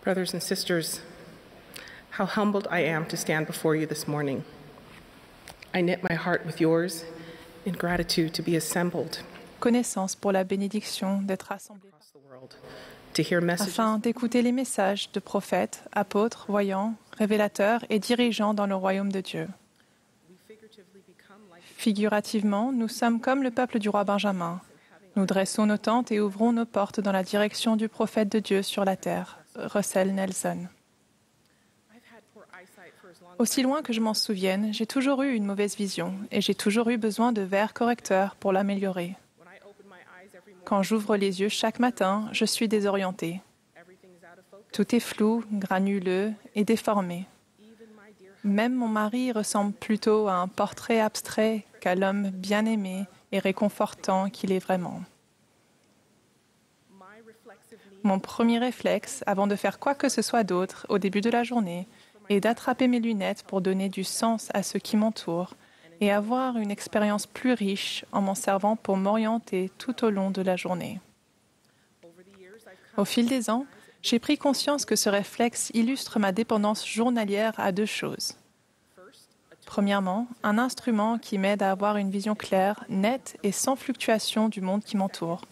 Brothers and sisters, how humbled I am to stand before you this morning. I knit my heart with yours in gratitude to be assembled Connaissance pour la bénédiction d'être rassemblés across the world, to hear messages afin d'écouter les messages de prophètes, apôtres, voyants, révélateurs et dirigeants dans le royaume de Dieu. Figurativement, nous sommes comme le peuple du roi Benjamin. Nous dressons nos tentes et ouvrons nos portes dans la direction du prophète de Dieu sur la terre. Russell Nelson. Aussi loin que je m'en souvienne, j'ai toujours eu une mauvaise vision et j'ai toujours eu besoin de verres correcteurs pour l'améliorer. Quand j'ouvre les yeux chaque matin, je suis désorientée. Tout est flou, granuleux et déformé. Même mon mari ressemble plutôt à un portrait abstrait qu'à l'homme bien-aimé et réconfortant qu'il est vraiment. Mon premier réflexe, avant de faire quoi que ce soit d'autre au début de la journée, est d'attraper mes lunettes pour donner du sens à ce qui m'entoure et avoir une expérience plus riche en m'en servant pour m'orienter tout au long de la journée. Au fil des ans, j'ai pris conscience que ce réflexe illustre ma dépendance journalière à deux choses. Premièrement, un instrument qui m'aide à avoir une vision claire, nette et sans fluctuation du monde qui m'entoure.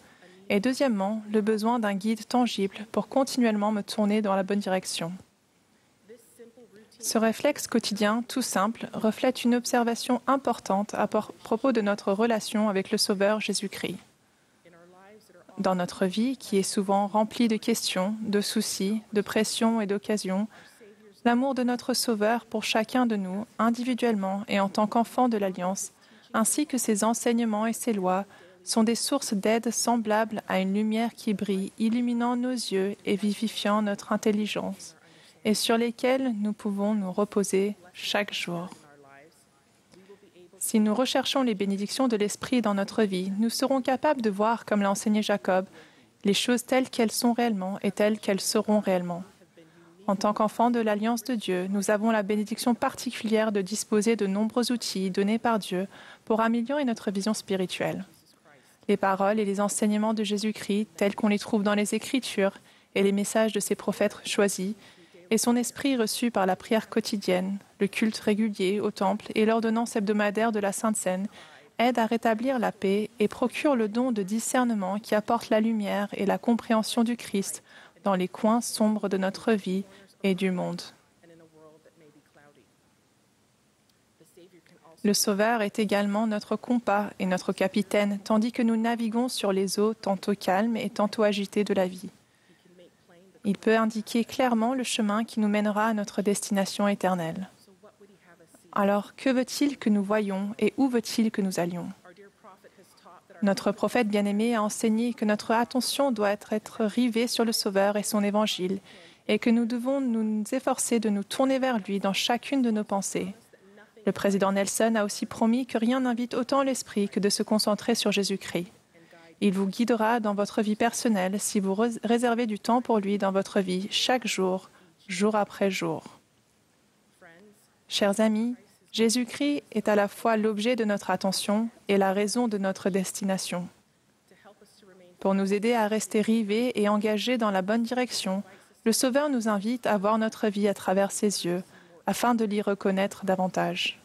Et deuxièmement, le besoin d'un guide tangible pour continuellement me tourner dans la bonne direction. Ce réflexe quotidien, tout simple, reflète une observation importante à propos de notre relation avec le Sauveur Jésus-Christ. Dans notre vie, qui est souvent remplie de questions, de soucis, de pressions et d'occasions, l'amour de notre Sauveur pour chacun de nous, individuellement et en tant qu'enfants de l'Alliance, ainsi que ses enseignements et ses lois, sont des sources d'aide semblables à une lumière qui brille, illuminant nos yeux et vivifiant notre intelligence, et sur lesquelles nous pouvons nous reposer chaque jour. Si nous recherchons les bénédictions de l'Esprit dans notre vie, nous serons capables de voir, comme l'a enseigné Jacob, les choses telles qu'elles sont réellement et telles qu'elles seront réellement. En tant qu'enfants de l'Alliance de Dieu, nous avons la bénédiction particulière de disposer de nombreux outils donnés par Dieu pour améliorer notre vision spirituelle. Les paroles et les enseignements de Jésus-Christ, tels qu'on les trouve dans les Écritures, et les messages de ses prophètes choisis, et son esprit reçu par la prière quotidienne, le culte régulier au temple et l'ordonnance hebdomadaire de la Sainte Seine, aident à rétablir la paix et procurent le don de discernement qui apporte la lumière et la compréhension du Christ dans les coins sombres de notre vie et du monde. Le Sauveur est également notre compas et notre capitaine, tandis que nous naviguons sur les eaux tantôt calmes et tantôt agitées de la vie. Il peut indiquer clairement le chemin qui nous mènera à notre destination éternelle. Alors, que veut-il que nous voyions et où veut-il que nous allions? Notre prophète bien-aimé a enseigné que notre attention doit être rivée sur le Sauveur et son Évangile, et que nous devons nous efforcer de nous tourner vers lui dans chacune de nos pensées. Le président Nelson a aussi promis que rien n'invite autant l'esprit que de se concentrer sur Jésus-Christ. Il vous guidera dans votre vie personnelle si vous réservez du temps pour lui dans votre vie chaque jour, jour après jour. Chers amis, Jésus-Christ est à la fois l'objet de notre attention et la raison de notre destination. Pour nous aider à rester rivés et engagés dans la bonne direction, le Sauveur nous invite à voir notre vie à travers ses yeux, afin de l'y reconnaître davantage.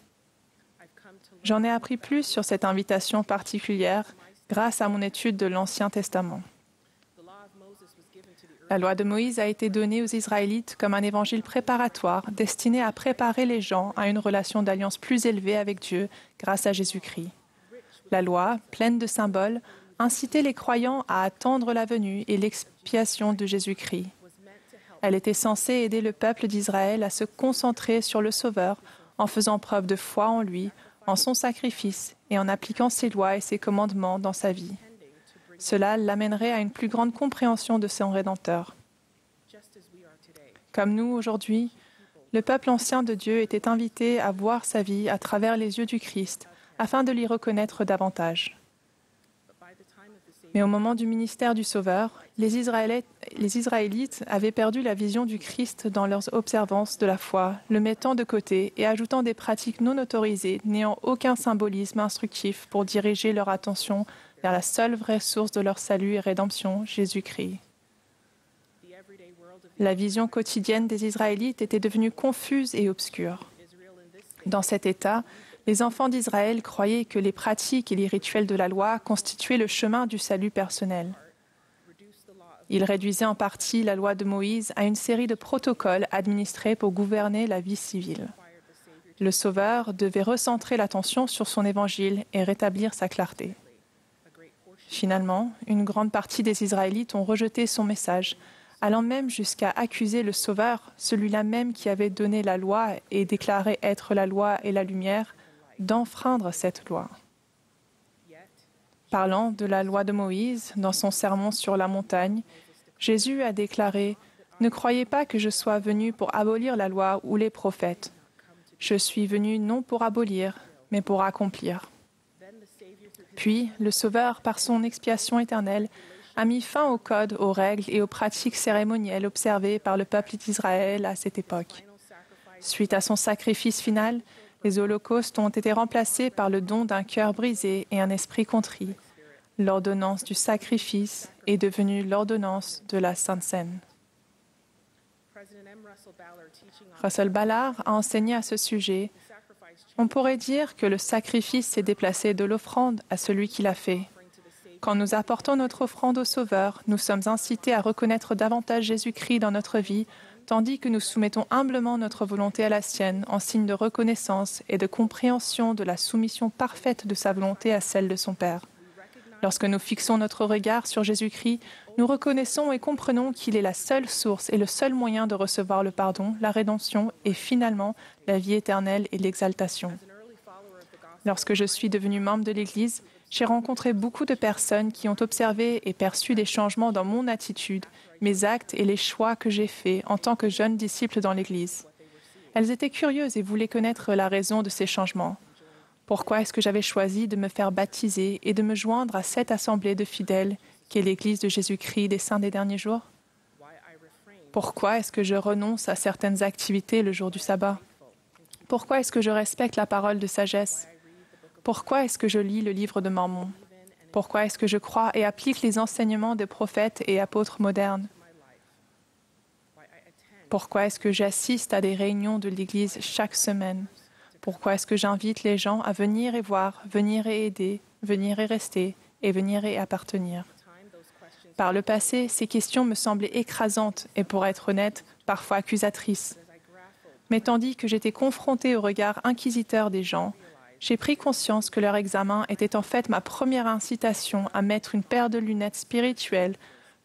J'en ai appris plus sur cette invitation particulière grâce à mon étude de l'Ancien Testament. La loi de Moïse a été donnée aux Israélites comme un évangile préparatoire destiné à préparer les gens à une relation d'alliance plus élevée avec Dieu grâce à Jésus-Christ. La loi, pleine de symboles, incitait les croyants à attendre la venue et l'expiation de Jésus-Christ. Elle était censée aider le peuple d'Israël à se concentrer sur le Sauveur en faisant preuve de foi en lui, en son sacrifice et en appliquant ses lois et ses commandements dans sa vie. Cela l'amènerait à une plus grande compréhension de son Rédempteur. Comme nous, aujourd'hui, le peuple ancien de Dieu était invité à voir sa vie à travers les yeux du Christ, afin de l'y reconnaître davantage. Mais au moment du ministère du Sauveur, les Israélites avaient perdu la vision du Christ dans leurs observances de la foi, le mettant de côté et ajoutant des pratiques non autorisées, n'ayant aucun symbolisme instructif pour diriger leur attention vers la seule vraie source de leur salut et rédemption, Jésus-Christ. La vision quotidienne des Israélites était devenue confuse et obscure. Dans cet état, les enfants d'Israël croyaient que les pratiques et les rituels de la loi constituaient le chemin du salut personnel. Ils réduisaient en partie la loi de Moïse à une série de protocoles administrés pour gouverner la vie civile. Le Sauveur devait recentrer l'attention sur son évangile et rétablir sa clarté. Finalement, une grande partie des Israélites ont rejeté son message, allant même jusqu'à accuser le Sauveur, celui-là même qui avait donné la loi et déclaré être la loi et la lumière, d'enfreindre cette loi. Parlant de la loi de Moïse, dans son sermon sur la montagne, Jésus a déclaré « Ne croyez pas que je sois venu pour abolir la loi ou les prophètes. Je suis venu non pour abolir, mais pour accomplir. » Puis, le Sauveur, par son expiation éternelle, a mis fin aux codes, aux règles et aux pratiques cérémonielles observées par le peuple d'Israël à cette époque. Suite à son sacrifice final, les holocaustes ont été remplacés par le don d'un cœur brisé et un esprit contrit. L'ordonnance du sacrifice est devenue l'ordonnance de la Sainte Seine. Russell Ballard a enseigné à ce sujet. On pourrait dire que le sacrifice s'est déplacé de l'offrande à celui qui l'a fait. Quand nous apportons notre offrande au Sauveur, nous sommes incités à reconnaître davantage Jésus-Christ dans notre vie, tandis que nous soumettons humblement notre volonté à la sienne en signe de reconnaissance et de compréhension de la soumission parfaite de sa volonté à celle de son Père. Lorsque nous fixons notre regard sur Jésus-Christ, nous reconnaissons et comprenons qu'il est la seule source et le seul moyen de recevoir le pardon, la rédemption et finalement la vie éternelle et l'exaltation. Lorsque je suis devenu membre de l'Église, j'ai rencontré beaucoup de personnes qui ont observé et perçu des changements dans mon attitude, mes actes et les choix que j'ai faits en tant que jeune disciple dans l'Église. Elles étaient curieuses et voulaient connaître la raison de ces changements. Pourquoi est-ce que j'avais choisi de me faire baptiser et de me joindre à cette assemblée de fidèles qu'est l'Église de Jésus-Christ des Saints des derniers jours? Pourquoi est-ce que je renonce à certaines activités le jour du sabbat? Pourquoi est-ce que je respecte la parole de sagesse? Pourquoi est-ce que je lis le livre de Mormon? Pourquoi est-ce que je crois et applique les enseignements des prophètes et apôtres modernes? Pourquoi est-ce que j'assiste à des réunions de l'Église chaque semaine? Pourquoi est-ce que j'invite les gens à venir et voir, venir et aider, venir et rester, et venir et appartenir? Par le passé, ces questions me semblaient écrasantes et, pour être honnête, parfois accusatrices. Mais tandis que j'étais confrontée au regard inquisiteur des gens, j'ai pris conscience que leur examen était en fait ma première incitation à mettre une paire de lunettes spirituelles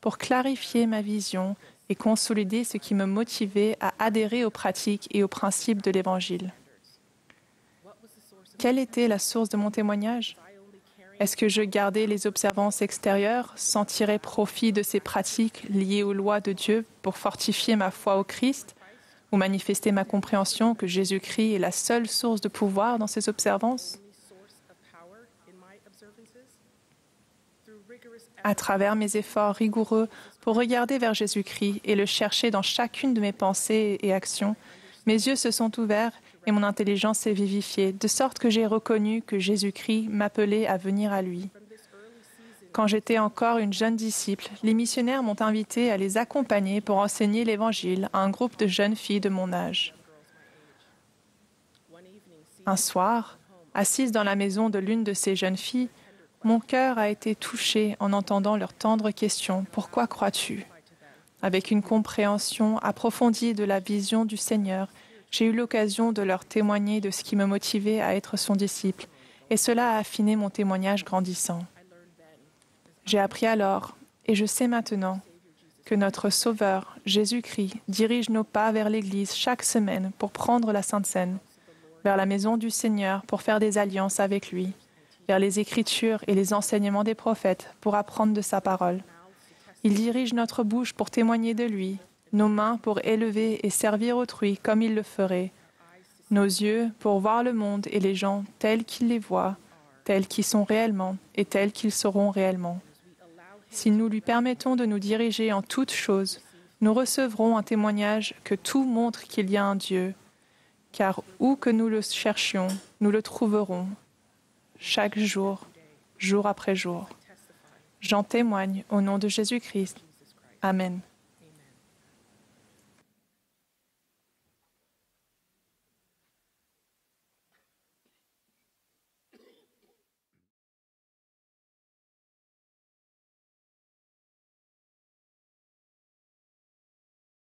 pour clarifier ma vision et consolider ce qui me motivait à adhérer aux pratiques et aux principes de l'Évangile. Quelle était la source de mon témoignage? Est-ce que je gardais les observances extérieures sans tirer profit de ces pratiques liées aux lois de Dieu pour fortifier ma foi au Christ ou manifester ma compréhension que Jésus-Christ est la seule source de pouvoir dans ces observances? À travers mes efforts rigoureux pour regarder vers Jésus-Christ et le chercher dans chacune de mes pensées et actions, mes yeux se sont ouverts et mon intelligence s'est vivifiée, de sorte que j'ai reconnu que Jésus-Christ m'appelait à venir à lui. Quand j'étais encore une jeune disciple, les missionnaires m'ont invité à les accompagner pour enseigner l'Évangile à un groupe de jeunes filles de mon âge. Un soir, assise dans la maison de l'une de ces jeunes filles, mon cœur a été touché en entendant leur tendre question « Pourquoi crois-tu » Avec une compréhension approfondie de la vision du Seigneur, j'ai eu l'occasion de leur témoigner de ce qui me motivait à être son disciple, et cela a affiné mon témoignage grandissant. J'ai appris alors, et je sais maintenant, que notre Sauveur, Jésus-Christ, dirige nos pas vers l'Église chaque semaine pour prendre la Sainte Seine, vers la maison du Seigneur pour faire des alliances avec lui, vers les Écritures et les enseignements des prophètes pour apprendre de sa parole. Il dirige notre bouche pour témoigner de lui, nos mains pour élever et servir autrui comme il le ferait, nos yeux pour voir le monde et les gens tels qu'ils les voient, tels qu'ils sont réellement et tels qu'ils seront réellement. Si nous lui permettons de nous diriger en toutes choses, nous recevrons un témoignage que tout montre qu'il y a un Dieu, car où que nous le cherchions, nous le trouverons, chaque jour, jour après jour. J'en témoigne au nom de Jésus-Christ. Amen.